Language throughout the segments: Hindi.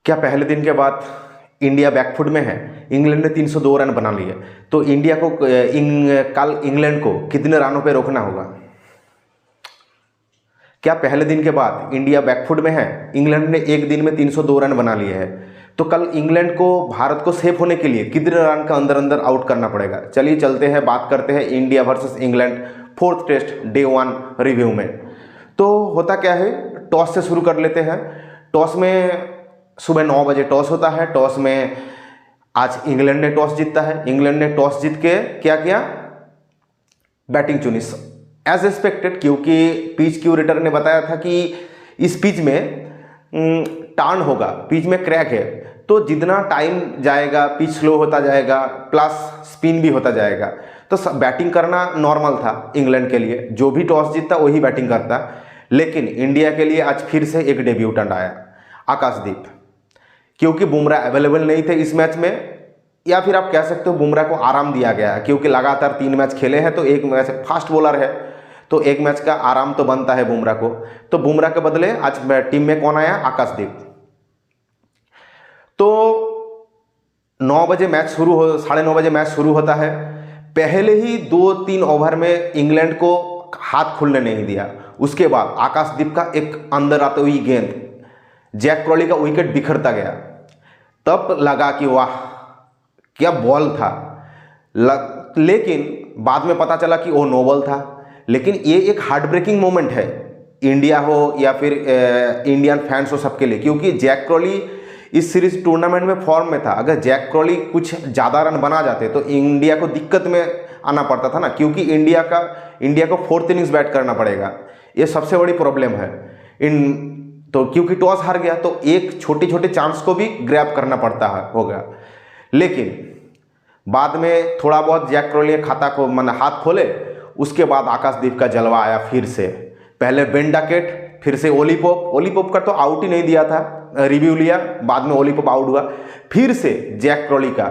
क्या पहले दिन के बाद इंडिया बैकफुट में है? इंग्लैंड ने 302 रन बना लिए, तो इंडिया को कल इंग्लैंड को कितने रनों पे रोकना होगा? क्या पहले दिन के बाद इंडिया बैकफुट में है? इंग्लैंड ने एक दिन में 302 रन बना लिए हैं, तो कल इंग्लैंड को भारत को सेफ होने के लिए कितने रन का अंदर अंदर आउट करना पड़ेगा? चलिए चलते हैं, बात करते हैं India versus England fourth test day 1 review में। तो होता क्या है, टॉस से शुरू कर लेते हैं। टॉस में सुबह 9 बजे टॉस होता है। टॉस में आज इंग्लैंड ने टॉस जीतता है। इंग्लैंड ने टॉस जीत के क्या किया? बैटिंग चुनी एज एक्सपेक्टेड, क्योंकि पिच क्यूरेटर ने बताया था कि इस पिच में टर्न होगा, पिच में क्रैक है, तो जितना टाइम जाएगा पिच स्लो होता जाएगा, प्लस स्पिन भी होता जाएगा, तो बैटिंग करना नॉर्मल था इंग्लैंड के लिए। जो भी टॉस जीतता वही बैटिंग करता। लेकिन इंडिया के लिए आज फिर से एक डेब्यूटेंट आया, आकाशदीप। क्योंकि बुमराह अवेलेबल नहीं थे इस मैच में, या फिर आप कह सकते हो बुमराह को आराम दिया गया है, क्योंकि लगातार 3 मैच खेले हैं, तो एक मैच फास्ट बॉलर है, तो एक मैच का आराम तो बनता है बुमराह को। तो बुमराह के बदले आज टीम में कौन आया? आकाशदीप। तो 9 बजे मैच शुरू हो 9:30 बजे मैच शुरू होता है। पहले ही 2-3 ओवर में इंग्लैंड को हाथ खुलने नहीं दिया। उसके बाद आकाशदीप का एक अंदर आते हुई गेंद, जैक क्रॉली का विकेट बिखरता गया। तब लगा कि वाह क्या बॉल था, लेकिन बाद में पता चला कि वो नो बॉल था। लेकिन ये एक हार्ट ब्रेकिंग मोमेंट है, इंडिया हो या फिर इंडियन फैंस हो, सबके लिए, क्योंकि जैक क्रॉली इस सीरीज टूर्नामेंट में फॉर्म में था। अगर जैक क्रॉली कुछ ज़्यादा रन बना जाते तो इंडिया को दिक्कत में आना पड़ता था ना, क्योंकि इंडिया को 4th इनिंग्स बैट करना पड़ेगा। ये सबसे बड़ी प्रॉब्लम है तो क्योंकि टॉस हार गया तो एक छोटे छोटे चांस को भी ग्रैब करना पड़ता होगा। लेकिन बाद में थोड़ा बहुत जैक क्रॉली खाता को हाथ खोले, उसके बाद आकाशदीप का जलवा आया फिर से। पहले बेन डकेट, फिर से ओली पोप का तो आउट ही नहीं दिया था, रिव्यू लिया, बाद में ओली पोप आउट हुआ, फिर से जैक क्रॉली का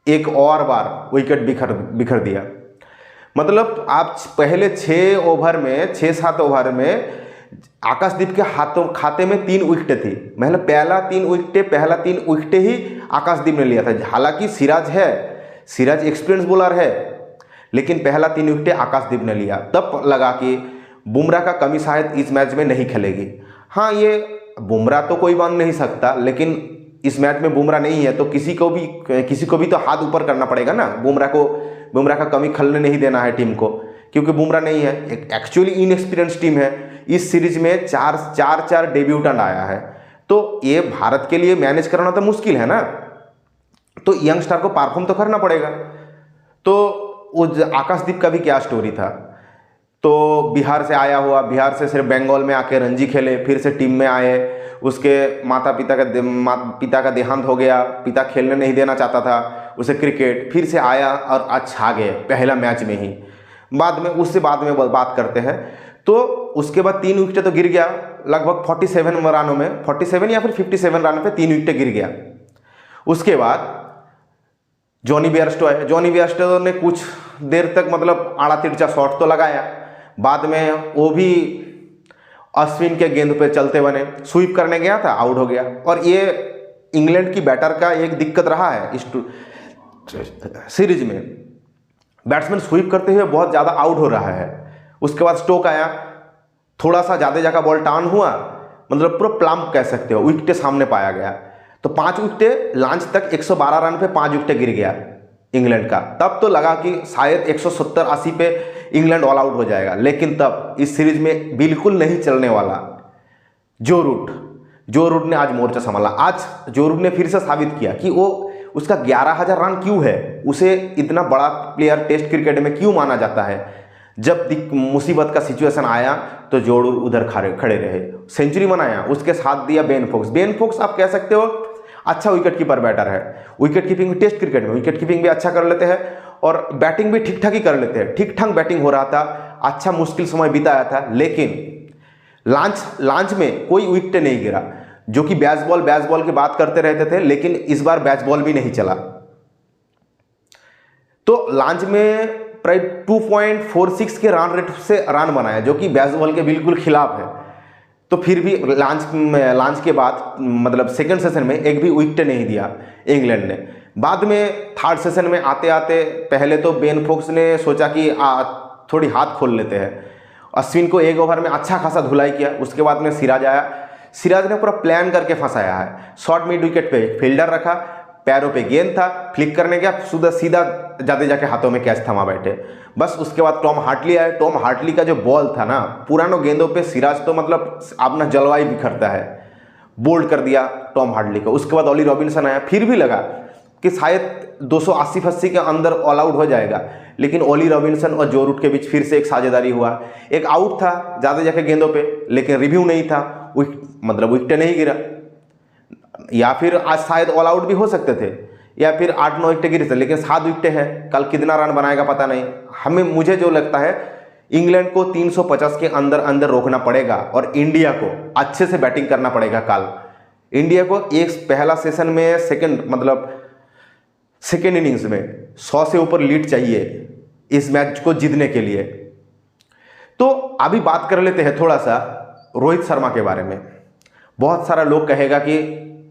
एक और बार विकेट बिखर दिया। मतलब आप पहले 6-7 ओवर में आकाशदीप के खाते में 3 विकेट थी। मतलब पहला 3 विकेट ही आकाशदीप ने लिया था। हालांकि सिराज एक्सपीरियंस बॉलर है, लेकिन पहला 3 विकेट आकाशदीप ने लिया। तब लगा कि बुमराह का कमी शायद इस मैच में नहीं खेलेगी। हाँ, ये बुमराह तो कोई बांध नहीं सकता, लेकिन इस मैच में बुमराह नहीं है तो किसी को भी तो हाथ ऊपर करना पड़ेगा ना। बुमराह का कमी खलने नहीं देना है टीम को, क्योंकि बुमराह नहीं है। एक एक्चुअली इनएक्सपीरियंस टीम है। इस सीरीज में चार डेब्यूटेंट आया है, तो ये भारत के लिए मैनेज करना तो मुश्किल है ना। तो यंगस्टर को परफॉर्म तो करना पड़ेगा। तो उस आकाशदीप का भी क्या स्टोरी था। तो बिहार से आया हुआ, बिहार से सिर्फ बंगाल में आके रणजी खेले, फिर से टीम में आए। उसके पिता का देहांत हो गया, पिता खेलने नहीं देना चाहता था उसे क्रिकेट, फिर से आया और आज छा गए पहला मैच में ही। बाद में बात करते हैं। तो उसके बाद 3 विकेट तो गिर गया, लगभग 47 रनों में, 47 या फिर 57 रन पे 3 विकेट गिर गया। उसके बाद जॉनी बेयरस्टो है। जॉनी बेयरस्टो ने कुछ देर तक मतलब आड़ा तिरछा शॉट तो लगाया, बाद में वो भी अश्विन के गेंद पे चलते बने, स्वीप करने गया था, आउट हो गया। और ये इंग्लैंड की बैटर का एक दिक्कत रहा है इस सीरीज में, बैट्समैन स्वीप करते हुए बहुत ज़्यादा आउट हो रहा है। उसके बाद स्टोक आया, थोड़ा सा ज़्यादा का बॉल टर्न हुआ, मतलब पूरा प्लम्प कह सकते हो, विकेट सामने पाया गया। तो 5 विकेट लॉन्च तक 112 रन पे 5 विकेट गिर गया इंग्लैंड का। तब तो लगा कि शायद 170-80 पे इंग्लैंड ऑल आउट हो जाएगा, लेकिन तब इस सीरीज में बिल्कुल नहीं चलने वाला जो रूट ने आज मोर्चा संभाला। आज जो रूट ने फिर से साबित किया कि वो उसका 11,000 रन क्यों है, उसे इतना बड़ा प्लेयर टेस्ट क्रिकेट में क्यों माना जाता है। जब मुसीबत का सिचुएशन आया तो जो रूट उधर खड़े रहे, सेंचुरी बनाया, उसके साथ दिया बेन फोक्स आप कह सकते हो अच्छा विकेट कीपर बैटर है। विकेट कीपिंग टेस्ट क्रिकेट में विकेट कीपिंग भी अच्छा कर लेते हैं और बैटिंग भी ठीक ठाक ही कर लेते हैं। ठीक ठाक बैटिंग हो रहा था, अच्छा मुश्किल समय बिताया था, लेकिन लॉन्च में कोई विकेट नहीं गिरा। जो कि बैच बॉल की बात करते रहते थे, लेकिन इस बार बैच बॉल भी नहीं चला। तो लॉन्च में प्राय 2.46 के रन रेट से रन बनाया, जो कि बैच बॉल के बिल्कुल खिलाफ है। तो फिर भी लॉन्च के बाद मतलब सेकंड सेशन में एक भी विकेट नहीं दिया इंग्लैंड ने। बाद में थर्ड सेशन में आते आते पहले तो बेन फोक्स ने सोचा कि थोड़ी हाथ खोल लेते हैं, अश्विन को एक ओवर में अच्छा खासा धुलाई किया। उसके बाद में सिराज आया, सिराज ने पूरा प्लान करके फंसाया है। शॉर्ट मिड विकेट पे फील्डर रखा, पैरों पे गेंद था, फ्लिक करने गया, सीधा जडेजा के हाथों में कैच थमा बैठे। बस उसके बाद टॉम हार्टली आए। टॉम हार्टली का जो बॉल था ना, पुरानों गेंदों पे सिराज तो मतलब अपना जलवायु बिखरता है, बोल्ड कर दिया टॉम हार्टली को। उसके बाद ओली रॉबिन्सन आया, फिर भी लगा कि शायद 280 के अंदर ऑल आउट हो जाएगा, लेकिन ओली रॉबिन्सन और जो रूट के बीच फिर से एक साझेदारी हुआ। एक आउट था जडेजा के गेंदों पे, लेकिन रिव्यू नहीं था, विकेट नहीं गिरा। या फिर आज शायद ऑल आउट भी हो सकते थे, या फिर 8-9 विकेट गिरे थे, लेकिन 7 विकेट है। कल कितना रन बनाएगा पता नहीं। मुझे जो लगता है इंग्लैंड को 350 के अंदर रोकना पड़ेगा और इंडिया को अच्छे से बैटिंग करना पड़ेगा। कल इंडिया को एक पहला सेशन में सेकेंड इनिंग्स में 100 से ऊपर लीड चाहिए इस मैच को जीतने के लिए। तो अभी बात कर लेते हैं थोड़ा सा रोहित शर्मा के बारे में। बहुत सारा लोग कहेगा कि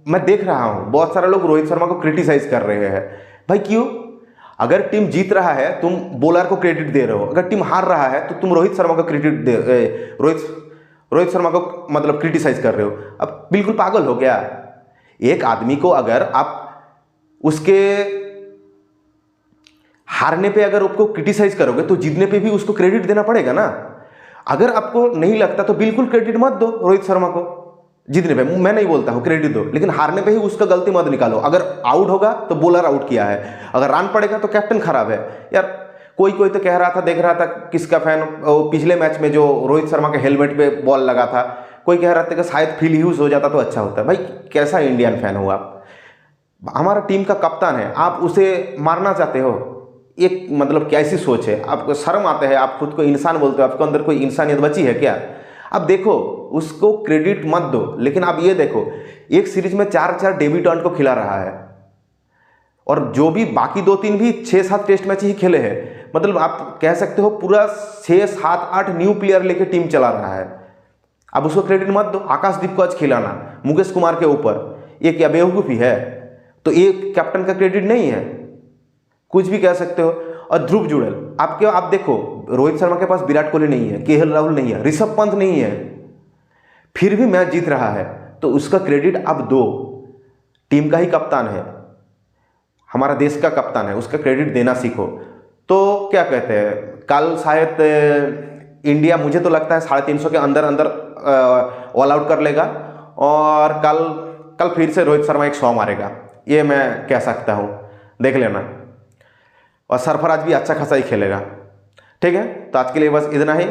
मैं देख रहा हूं बहुत सारा लोग रोहित शर्मा को क्रिटिसाइज कर रहे हैं। भाई क्यों? अगर टीम जीत रहा है तुम बॉलर को क्रेडिट दे रहे हो, अगर टीम हार रहा है तो तुम रोहित शर्मा को क्रेडिट दे रोहित शर्मा को मतलब क्रिटिसाइज कर रहे हो। अब बिल्कुल पागल हो गया। एक आदमी को अगर आप उसके हारने पे अगर उसको क्रिटिसाइज करोगे तो जीतने पे भी उसको क्रेडिट देना पड़ेगा ना। अगर आपको नहीं लगता तो बिल्कुल क्रेडिट मत दो रोहित शर्मा को जीतने पे। मैं नहीं बोलता हूं क्रेडिट दो, लेकिन हारने पे ही उसका गलती मत निकालो। अगर आउट होगा तो बॉलर आउट किया है, अगर रन पड़ेगा तो कैप्टन खराब है। यार कोई तो कह रहा था, देख रहा था किसका फैन, पिछले मैच में जो रोहित शर्मा के हेलमेट पे बॉल लगा था, कोई कह रहा था कि शायद फील ह्यूज हो जाता तो अच्छा होता। भाई कैसा इंडियन फैन हो आप? हमारा टीम का कप्तान है, आप उसे मारना चाहते हो? एक मतलब कैसी सोच है? आपको शर्म आता है? आप खुद को इंसान बोलते हो, आपके अंदर कोई इंसानियत बची है क्या? अब देखो उसको क्रेडिट मत दो, लेकिन आप ये देखो एक सीरीज में 4 डेब्यूटेंट को खिला रहा है, और जो भी बाकी 2-3 भी 6-7 टेस्ट मैच ही खेले हैं। मतलब आप कह सकते हो पूरा 6-7-8 न्यू प्लेयर लेके टीम चला रहा है। अब उसको क्रेडिट मत दो। आकाशदीप को आज खिलाना मुकेश कुमार के ऊपर, ये क्या बेवकूफ़ी है? तो ये कैप्टन का क्रेडिट नहीं है, कुछ भी कह सकते हो। और ध्रुव जुड़ेल, आप देखो रोहित शर्मा के पास विराट कोहली नहीं है, केएल राहुल नहीं है, ऋषभ पंत नहीं है, फिर भी मैच जीत रहा है, तो उसका क्रेडिट अब दो। टीम का ही कप्तान है, हमारा देश का कप्तान है, उसका क्रेडिट देना सीखो। तो क्या कहते हैं, कल शायद इंडिया मुझे तो लगता है 350 के अंदर ऑल आउट कर लेगा, और कल फिर से रोहित शर्मा एक 100 मारेगा, ये मैं कह सकता हूँ, देख लेना। और सरफराज भी अच्छा खासा ही खेलेगा। ठीक है, तो आज के लिए बस इतना ही।